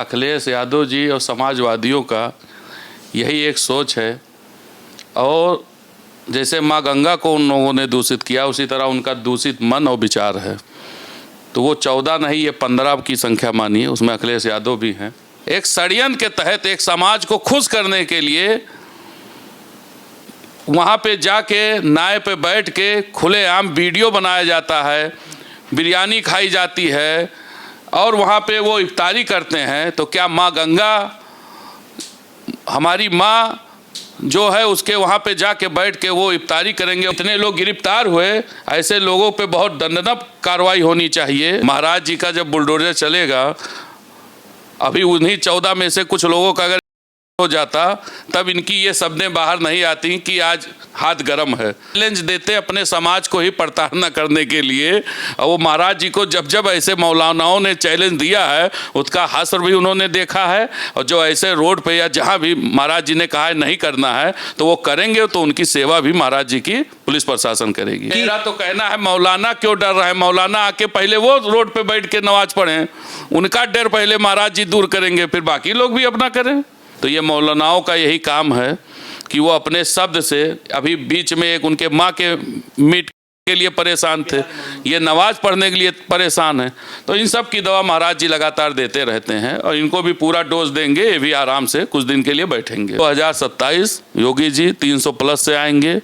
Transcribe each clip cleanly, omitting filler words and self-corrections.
अखिलेश यादव जी और समाजवादियों का यही एक सोच है। और जैसे माँ गंगा को उन लोगों ने दूषित किया, उसी तरह उनका दूषित मन और विचार है। तो वो 14 नहीं, ये 15 की संख्या मानिए, उसमें अखिलेश यादव भी हैं। एक षड्यंत्र के तहत एक समाज को खुश करने के लिए वहाँ पे जाके नाव पे बैठ के खुलेआम वीडियो बनाया जाता है, बिरयानी खाई जाती है और वहाँ पे वो इफ्तारी करते हैं। तो क्या माँ गंगा, हमारी माँ जो है, उसके वहाँ पे जाके बैठ के वो इफ्तारी करेंगे? इतने लोग गिरफ्तार हुए, ऐसे लोगों पे बहुत दंडनीय कार्रवाई होनी चाहिए। महाराज जी का जब बुलडोजर चलेगा, अभी उन्हीं 14 में से कुछ लोगों का अगर हो जाता तब इनकी ये शब्दें बाहर नहीं आती कि आज हाथ गर्म है। चैलेंज देते अपने समाज को ही प्रताड़ना करने के लिए। और वो महाराज जी को जब जब ऐसे मौलानाओं ने चैलेंज दिया है, उसका हश्र भी उन्होंने देखा है। और जो ऐसे रोड पे या जहाँ भी महाराज जी ने कहा है नहीं करना है तो वो करेंगे, तो उनकी सेवा भी महाराज जी की पुलिस प्रशासन करेगी। मेरा तो कहना है, मौलाना क्यों डर रहा है? मौलाना आके पहले वो रोड पे बैठ के नमाज पढ़ें, उनका डर पहले महाराज जी दूर करेंगे, फिर बाकी लोग भी अपना करें। तो ये मौलानाओं का यही काम है कि वो अपने शब्द से, अभी बीच में एक उनके माँ के मीट के लिए परेशान थे, ये नमाज पढ़ने के लिए परेशान है। तो इन सब की दवा महाराज जी लगातार देते रहते हैं और इनको भी पूरा डोज देंगे। ये भी आराम से कुछ दिन के लिए बैठेंगे। 2027 योगी जी 300+ से आएंगे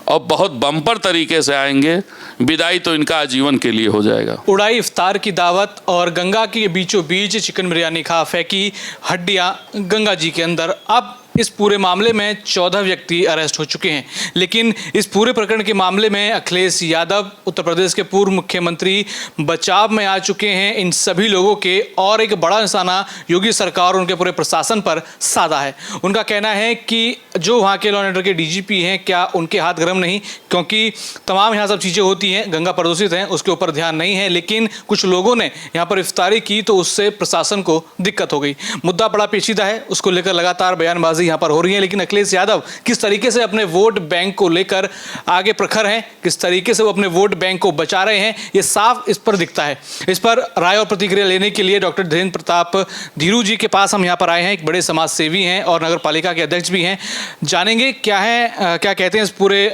और बहुत बम्पर तरीके से आएंगे। विदाई तो इनका आजीवन के लिए हो जाएगा। उड़ाई इफ्तार की दावत और गंगा के बीचों बीच चिकन बिरयानी खा फेंकी हड्डियां गंगा जी के अंदर। अब इस पूरे मामले में 14 व्यक्ति अरेस्ट हो चुके हैं। लेकिन इस पूरे प्रकरण के मामले में अखिलेश यादव, उत्तर प्रदेश के पूर्व मुख्यमंत्री, बचाव में आ चुके हैं। इन सभी लोगों के और एक बड़ा निशाना योगी सरकार और उनके पूरे प्रशासन पर साधा है। उनका कहना है कि जो वहाँ के लॉ एंड ऑर्डर के डीजीपी हैं, क्या उनके हाथ गर्म नहीं? क्योंकि तमाम यहाँ सब चीज़ें होती हैं, गंगा प्रदूषित हैं, उसके ऊपर ध्यान नहीं है। लेकिन कुछ लोगों ने यहाँ पर इफ्तारी की तो उससे प्रशासन को दिक्कत हो गई। मुद्दा बड़ा पेचीदा है, उसको लेकर लगातार बयानबाजी यहाँ पर हो रही है। लेकिन अखिलेश यादव किस तरीके से अपने वोट बैंक को लेकर आगे प्रखर हैं, किस तरीके से वो अपने वोट बैंक को बचा रहे हैं, ये साफ इस पर दिखता है। इस पर राय और प्रतिक्रिया लेने के लिए डॉक्टर धीरेन्द्र प्रताप धीरू जी के पास हम यहाँ पर आए हैं। एक बड़े समाज सेवी हैं और नगर पालिका के अध्यक्ष भी हैं। जानेंगे क्या कहते हैं इस पूरे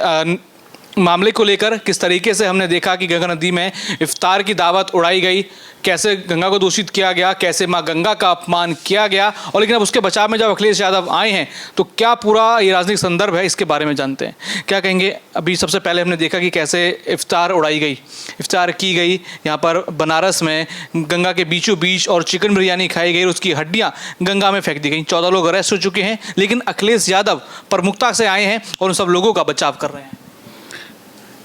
मामले को लेकर। किस तरीके से हमने देखा कि गंगा नदी में इफ्तार की दावत उड़ाई गई, कैसे गंगा को दूषित किया गया, कैसे माँ गंगा का अपमान किया गया, और लेकिन अब उसके बचाव में जब अखिलेश यादव आए हैं तो क्या पूरा ये राजनीतिक संदर्भ है, इसके बारे में जानते हैं। क्या कहेंगे? अभी सबसे पहले हमने देखा कि कैसे इफ्तार उड़ाई गई, इफ्तार की गई यहाँ पर बनारस में, गंगा के बीचों बीच, और चिकन बिरयानी खाई गई, उसकी हड्डियाँ गंगा में फेंक दी गई। 14 लोग अरेस्ट हो चुके हैं। लेकिन अखिलेश यादव प्रमुखता से आए हैं और उन सब लोगों का बचाव कर रहे हैं।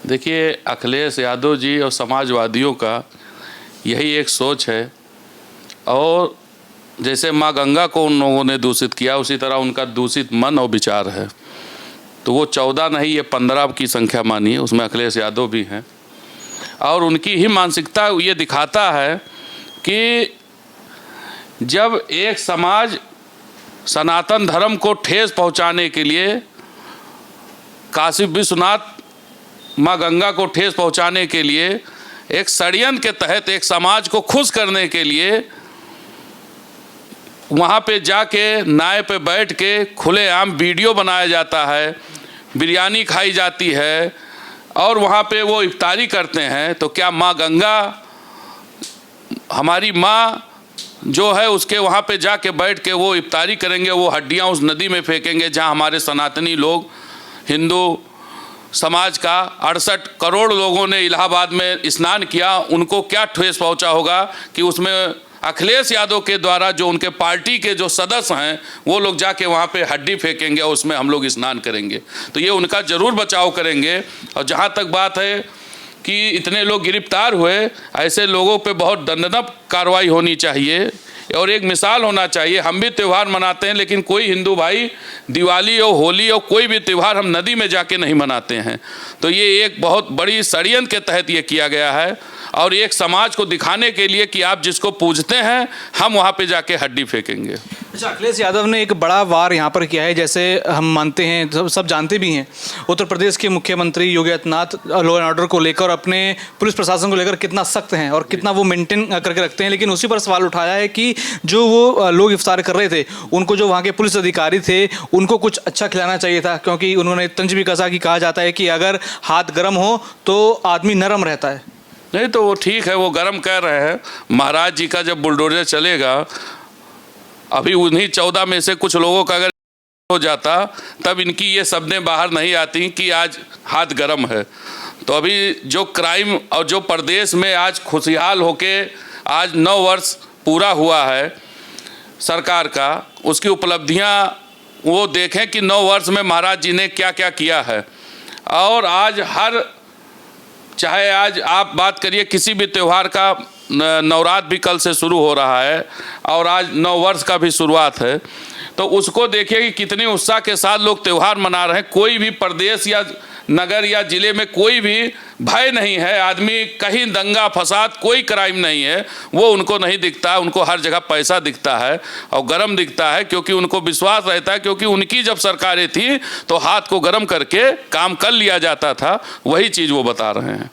देखिए, अखिलेश यादव जी और समाजवादियों का यही एक सोच है। और जैसे माँ गंगा को उन लोगों ने दूषित किया, उसी तरह उनका दूषित मन और विचार है। तो वो 14 नहीं, ये 15 की संख्या मानिए, उसमें अखिलेश यादव भी हैं। और उनकी ही मानसिकता ये दिखाता है कि जब एक समाज सनातन धर्म को ठेस पहुँचाने के लिए, काशी विश्वनाथ माँ गंगा को ठेस पहुँचाने के लिए, एक षड्यंत्र के तहत एक समाज को खुश करने के लिए वहाँ पे जाके नाव पे बैठ के खुलेआम वीडियो बनाया जाता है, बिरयानी खाई जाती है और वहाँ पे वो इफ्तारी करते हैं। तो क्या माँ गंगा, हमारी माँ जो है, उसके वहाँ पे जाके बैठ के वो इफ्तारी करेंगे, वो हड्डियाँ उस नदी में फेंकेंगे जहाँ हमारे सनातनी लोग, हिंदू समाज का 68 करोड़ लोगों ने इलाहाबाद में स्नान किया? उनको क्या ठेस पहुंचा होगा कि उसमें अखिलेश यादव के द्वारा जो उनके पार्टी के जो सदस्य हैं वो लोग जाके वहाँ पे हड्डी फेंकेंगे और उसमें हम लोग स्नान करेंगे? तो ये उनका ज़रूर बचाव करेंगे। और जहाँ तक बात है कि इतने लोग गिरफ्तार हुए, ऐसे लोगों पे बहुत दंडनीय कार्रवाई होनी चाहिए और एक मिसाल होना चाहिए। हम भी त्यौहार मनाते हैं, लेकिन कोई हिंदू भाई दिवाली और होली और कोई भी त्यौहार हम नदी में जाके नहीं मनाते हैं। तो ये एक बहुत बड़ी षड्यंत्र के तहत ये किया गया है और एक समाज को दिखाने के लिए कि आप जिसको पूजते हैं हम वहाँ पे जाके हड्डी फेंकेंगे। अच्छा, अखिलेश यादव ने एक बड़ा वार यहाँ पर किया है, जैसे हम मानते हैं, सब जानते भी हैं, उत्तर प्रदेश के मुख्यमंत्री Yogi Adityanath law and order को लेकर, अपने पुलिस प्रशासन को लेकर कितना सख्त हैं और कितना वो मेंटेन करके रखते हैं। लेकिन उसी पर सवाल उठाया है कि जो वो लोग इफ्तार कर रहे थे, उनको जो वहाँ के पुलिस अधिकारी थे, उनको कुछ अच्छा खिलाना चाहिए था, क्योंकि उन्होंने तंज भी कसा कि कहा जाता है कि अगर हाथ गर्म हो तो आदमी नरम रहता है। नहीं तो वो ठीक है, वो गर्म कर रहे हैं। महाराज जी का जब बुलडोजर चलेगा, अभी उन्हीं 14 में से कुछ लोगों का अगर हो जाता तब इनकी ये शब्दें बाहर नहीं आती कि आज हाथ गर्म है। तो अभी जो क्राइम और जो प्रदेश में आज खुशहाल होके आज 9 वर्ष पूरा हुआ है सरकार का, उसकी उपलब्धियां वो देखें कि 9 वर्ष में महाराज जी ने क्या क्या किया है। और आज चाहे आज आप बात करिए किसी भी त्यौहार का, नवरात्र भी कल से शुरू हो रहा है और आज 9 वर्ष का भी शुरुआत है, तो उसको देखिए कि कितने उत्साह के साथ लोग त्यौहार मना रहे हैं। कोई भी प्रदेश या नगर या जिले में कोई भी भय नहीं है, आदमी कहीं दंगा फसाद कोई क्राइम नहीं है, वो उनको नहीं दिखता। उनको हर जगह पैसा दिखता है और गरम दिखता है, क्योंकि उनको विश्वास रहता है, क्योंकि उनकी जब सरकारें थी तो हाथ को गरम करके काम कर लिया जाता था। वही चीज़ वो बता रहे हैं।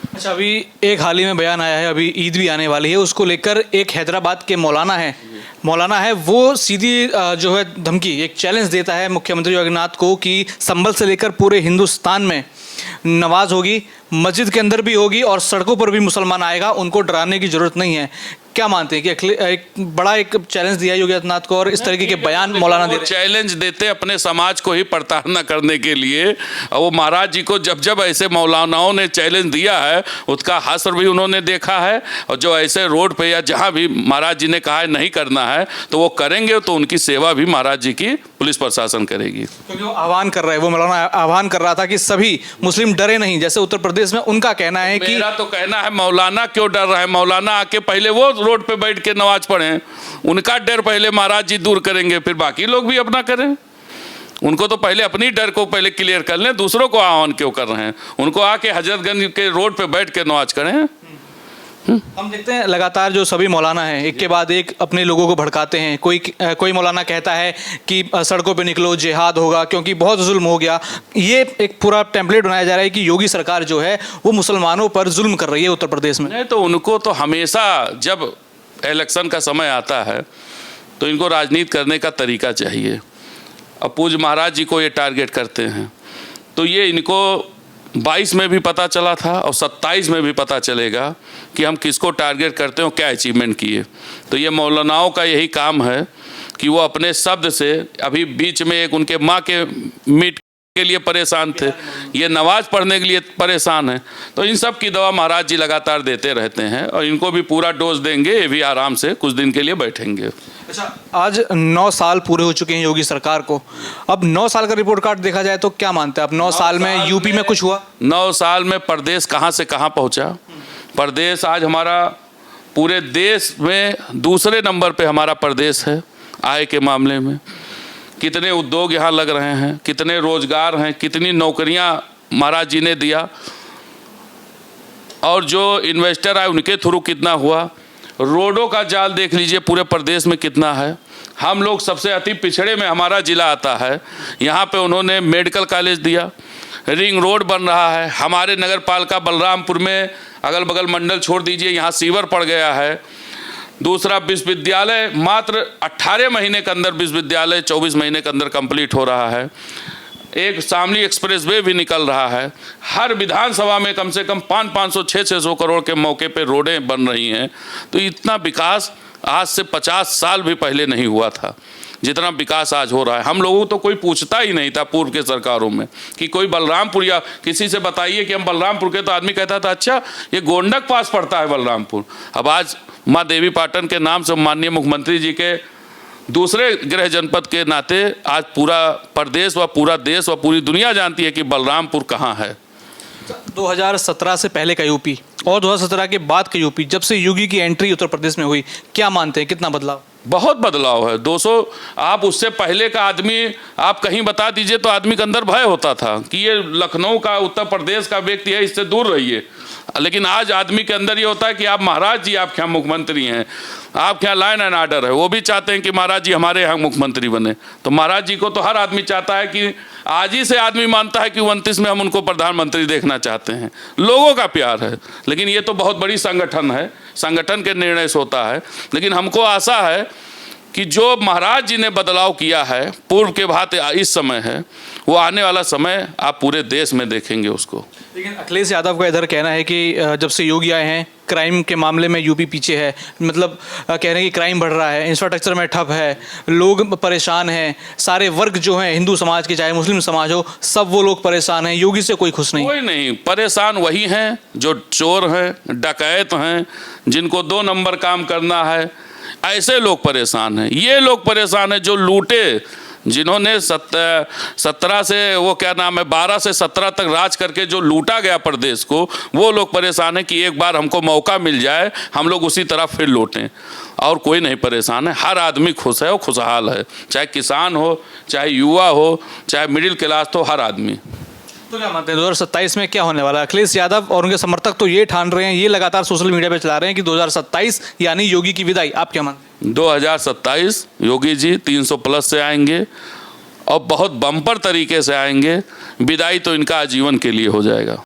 अच्छा, अभी एक हाल ही में बयान आया है, अभी ईद भी आने वाली है, उसको लेकर एक हैदराबाद के मौलाना है वो सीधी जो है धमकी, एक चैलेंज देता है मुख्यमंत्री योगी आदित्यनाथ को कि संभल से लेकर पूरे हिंदुस्तान में नमाज होगी, मस्जिद के अंदर भी होगी और सड़कों पर भी मुसलमान आएगा, उनको डराने की जरूरत नहीं है। क्या मानते हैं कि एक बड़ा एक चैलेंज दिया योगी आदित्यनाथ को और इस तरीके के बयान मौलाना दे रहे हैं? चैलेंज देते अपने समाज को ही प्रताड़ना करने के लिए। और वो महाराज जी को जब जब ऐसे मौलानाओं ने चैलेंज दिया है, उसका हश्र भी उन्होंने देखा है। और जो ऐसे रोड पे या जहाँ भी महाराज जी ने कहा है नहीं करना है तो वो करेंगे, तो उनकी सेवा भी महाराज जी की पुलिस प्रशासन करेगी। क्योंकि वो आह्वान कर रहे हैं, वो मौलाना आह्वान कर रहा था कि सभी मुस्लिम डरे नहीं, जैसे उत्तर प्रदेश में उनका कहना है कि, मेरा तो कहना है मौलाना क्यों डर रहा है? मौलाना आके पहले वो रोड पे बैठ के नमाज पढ़ें, उनका डर पहले महाराज जी दूर करेंगे, फिर बाकी लोग भी अपना करें। उनको तो पहले अपनी डर को पहले क्लियर कर लें, दूसरों को आह्वान क्यों कर रहे हैं? उनको आके हजरतगंज के रोड पे बैठ के नमाज करें। हम देखते हैं लगातार जो सभी मौलाना हैं एक के बाद एक अपने लोगों को भड़काते हैं। कोई मौलाना कहता है कि सड़कों पे निकलो, जिहाद होगा क्योंकि बहुत जुल्म हो गया। ये एक पूरा टेम्पलेट बनाया जा रहा है कि योगी सरकार जो है वो मुसलमानों पर जुल्म कर रही है उत्तर प्रदेश में। नहीं तो उनको तो हमेशा जब इलेक्शन का समय आता है तो इनको राजनीति करने का तरीका चाहिए। अब पूज्य महाराज जी को ये टारगेट करते हैं, तो ये इनको 22 में भी पता चला था और 27 में भी पता चलेगा कि हम किसको टारगेट करते हैं, क्या अचीवमेंट किए। तो ये मौलानाओं का यही काम है कि वो अपने शब्द से, अभी बीच में एक उनके माँ के मीट के लिए परेशान थे, ये नमाज पढ़ने के लिए परेशान है। तो इन सब की दवा महाराज जी लगातार देते रहते हैं और इनको भी पूरा डोज देंगे, ये भी आराम से कुछ दिन के लिए बैठेंगे। अच्छा, आज 9 साल पूरे हो चुके हैं योगी सरकार को। अब 9 साल का रिपोर्ट कार्ड देखा जाए तो क्या मानते हैं आप? 9 साल में यूपी में कुछ हुआ? 9 साल में प्रदेश कहाँ से कहाँ पहुँचा। प्रदेश आज हमारा पूरे देश में दूसरे नंबर पे हमारा प्रदेश है आय के मामले में। कितने उद्योग यहाँ लग रहे हैं, कितने रोजगार हैं, कितनी नौकरियाँ महाराज जी ने दिया, और जो इन्वेस्टर आए उनके थ्रू कितना हुआ। रोडों का जाल देख लीजिए पूरे प्रदेश में कितना है। हम लोग सबसे अति पिछड़े में हमारा ज़िला आता है, यहाँ पे उन्होंने मेडिकल कॉलेज दिया, रिंग रोड बन रहा है। हमारे नगर पालिका बलरामपुर में अगल बगल मंडल छोड़ दीजिए, यहाँ सीवर पड़ गया है। दूसरा विश्वविद्यालय मात्र 18 महीने के अंदर विश्वविद्यालय 24 महीने के अंदर कंप्लीट हो रहा है। एक शामली एक्सप्रेसवे भी निकल रहा है। हर विधानसभा में कम से कम 500-600 करोड़ के मौके पे रोडें बन रही हैं। तो इतना विकास आज से 50 साल भी पहले नहीं हुआ था जितना विकास आज हो रहा है। हम लोगों को तो कोई पूछता ही नहीं था पूर्व के सरकारों में कि कोई बलरामपुर या किसी से बताइए कि हम बलरामपुर के, तो आदमी कहता था अच्छा ये गोंडक पास पड़ता है बलरामपुर। अब आज माँ देवी पाटन के नाम से माननीय मुख्यमंत्री जी के दूसरे गृह जनपद के नाते आज पूरा प्रदेश व पूरा देश व पूरी दुनिया जानती है कि बलरामपुर कहाँ है। 2017 से पहले का यूपी और 2017 के बाद का यूपी, जब से योगी की एंट्री उत्तर प्रदेश में हुई, क्या मानते हैं कितना बदलाव? बहुत बदलाव है 200। आप उससे पहले का आदमी आप कहीं बता दीजिए तो आदमी के अंदर भय होता था कि ये लखनऊ का उत्तर प्रदेश का व्यक्ति है, इससे दूर रहिए। लेकिन आज आदमी के अंदर ये होता है कि आप महाराज जी, आप क्या मुख्यमंत्री हैं, आपके यहाँ लाइन एंड ऑर्डर है, वो भी चाहते हैं कि महाराज जी हमारे यहाँ मुख्यमंत्री बने। तो महाराज जी को तो हर आदमी चाहता है कि आज ही से आदमी मानता है कि 29 में हम उनको प्रधानमंत्री देखना चाहते हैं। लोगों का प्यार है, लेकिन ये तो बहुत बड़ी संगठन है, संगठन के निर्णय से होता है। लेकिन हमको आशा है कि जो महाराज जी ने बदलाव किया है, पूर्व के भांति इस समय है, वो आने वाला समय आप पूरे देश में देखेंगे उसको। लेकिन अखिलेश यादव का इधर कहना है कि जब से योगी आए हैं क्राइम के मामले में यूपी पीछे है, मतलब कह रहे हैं कि क्राइम बढ़ रहा है, इंफ्रास्ट्रक्चर में ठप है, लोग परेशान हैं, सारे वर्ग जो हैं हिंदू समाज के चाहे मुस्लिम समाज हो, सब वो लोग परेशान हैं, योगी से कोई खुश नहीं। कोई नहीं परेशान, वही हैं जो चोर हैं, डकैत हैं, जिनको 2 नंबर काम करना है, ऐसे लोग परेशान हैं। ये लोग परेशान हैं जो लूटे, जिन्होंने 17 से वो क्या नाम है 12 से 17 तक राज करके जो लूटा गया प्रदेश को, वो लोग परेशान हैं कि एक बार हमको मौका मिल जाए, हम लोग उसी तरह फिर लौटें। और कोई नहीं परेशान है, हर आदमी खुश है और खुशहाल है, चाहे किसान हो, चाहे युवा हो, चाहे मिडिल क्लास हो, हर आदमी। तो क्या मानते हैं 2027 में क्या होने वाला है? अखिलेश यादव और उनके समर्थक तो ये ठान रहे हैं, ये लगातार सोशल मीडिया पे चला रहे हैं कि 2027 यानी योगी की विदाई। आप क्या मानते हैं? 2027 योगी जी 300 प्लस से आएंगे और बहुत बम्पर तरीके से आएंगे। विदाई तो इनका आजीवन के लिए हो जाएगा।